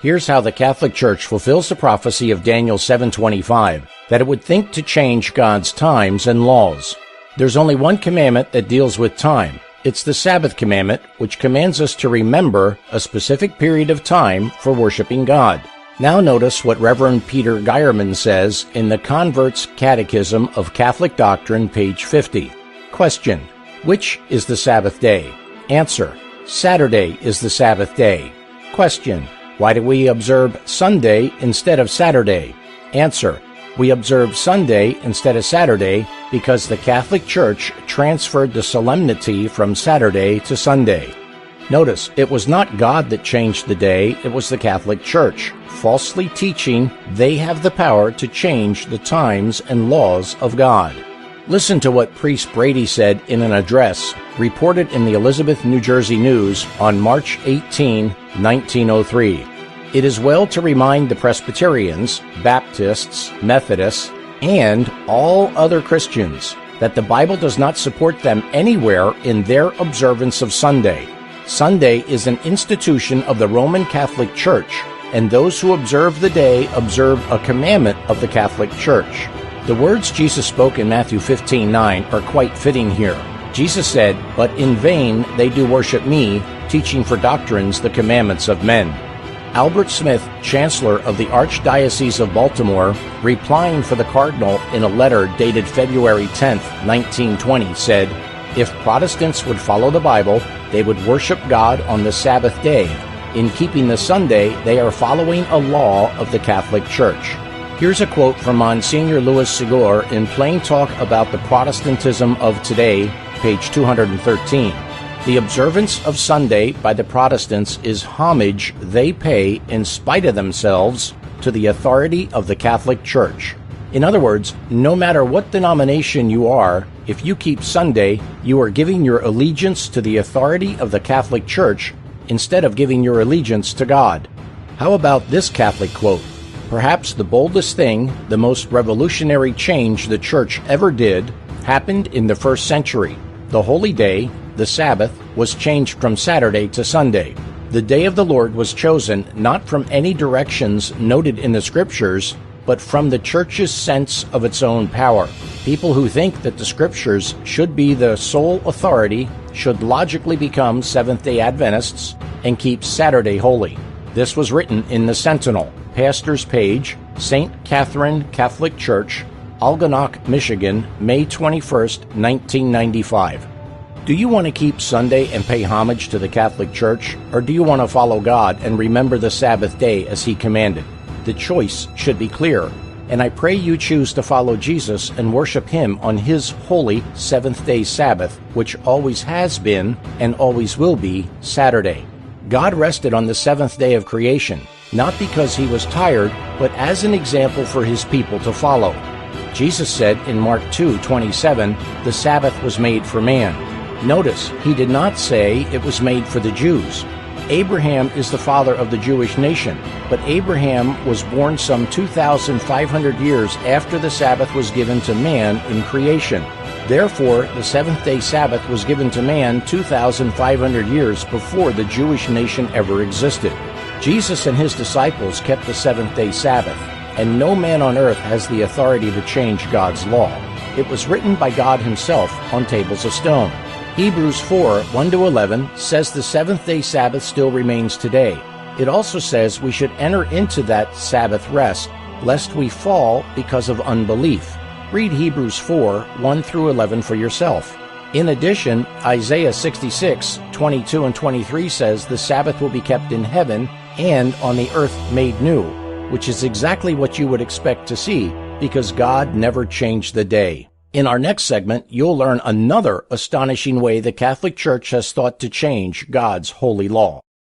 Here's how the Catholic Church fulfills the prophecy of Daniel 7:25, that it would think to change God's times and laws. There's only one commandment that deals with time. It's the Sabbath commandment, which commands us to remember a specific period of time for worshiping God. Now notice what Reverend Peter Geierman says in the Convert's Catechism of Catholic Doctrine, page 50. Question: which is the Sabbath day? Answer: Saturday is the Sabbath day. Question: why do we observe Sunday instead of Saturday? Answer: we observe Sunday instead of Saturday because the Catholic Church transferred the solemnity from Saturday to Sunday. Notice, it was not God that changed the day, it was the Catholic Church, falsely teaching they have the power to change the times and laws of God. Listen to what Priest Brady said in an address reported in the Elizabeth, New Jersey News on March 18, 1903. It is well to remind the Presbyterians, Baptists, Methodists, and all other Christians that the Bible does not support them anywhere in their observance of Sunday. Sunday is an institution of the Roman Catholic Church, and those who observe the day observe a commandment of the Catholic Church. The words Jesus spoke in Matthew 15:9 are quite fitting here. Jesus said, "But in vain they do worship me, teaching for doctrines the commandments of men." Albert Smith, Chancellor of the Archdiocese of Baltimore, replying for the Cardinal in a letter dated February 10, 1920, said, "If Protestants would follow the Bible, they would worship God on the Sabbath day. In keeping the Sunday, they are following a law of the Catholic Church." Here's a quote from Monsignor Louis Segor in Plain Talk About the Protestantism of Today, page 213. The observance of Sunday by the Protestants is homage they pay in spite of themselves to the authority of the Catholic Church. In other words, no matter what denomination you are, if you keep Sunday, you are giving your allegiance to the authority of the Catholic Church instead of giving your allegiance to God. How about this Catholic quote? Perhaps the boldest thing, the most revolutionary change the Church ever did, happened in the first century. The holy day, the Sabbath, was changed from Saturday to Sunday. The day of the Lord was chosen not from any directions noted in the Scriptures, but from the Church's sense of its own power. People who think that the Scriptures should be the sole authority should logically become Seventh-day Adventists and keep Saturday holy. This was written in the Sentinel, Pastor's Page, St. Catherine Catholic Church, Algonac, Michigan, May 21, 1995. Do you want to keep Sunday and pay homage to the Catholic Church, or do you want to follow God and remember the Sabbath day as He commanded? The choice should be clear, and I pray you choose to follow Jesus and worship Him on His holy seventh-day Sabbath, which always has been and always will be Saturday. God rested on the seventh day of creation, not because He was tired, but as an example for His people to follow. Jesus said in Mark 2:27, "The Sabbath was made for man." Notice, He did not say it was made for the Jews. Abraham is the father of the Jewish nation, but Abraham was born some 2,500 years after the Sabbath was given to man in creation. Therefore, the seventh-day Sabbath was given to man 2,500 years before the Jewish nation ever existed. Jesus and His disciples kept the seventh-day Sabbath, and no man on earth has the authority to change God's law. It was written by God Himself on tables of stone. Hebrews 4:1-11 says the seventh-day Sabbath still remains today. It also says we should enter into that Sabbath rest, lest we fall because of unbelief. Read Hebrews 4:1-11 for yourself. In addition, Isaiah 66:22 and 23 says the Sabbath will be kept in heaven and on the earth made new, which is exactly what you would expect to see, because God never changed the day. In our next segment, you'll learn another astonishing way the Catholic Church has thought to change God's holy law.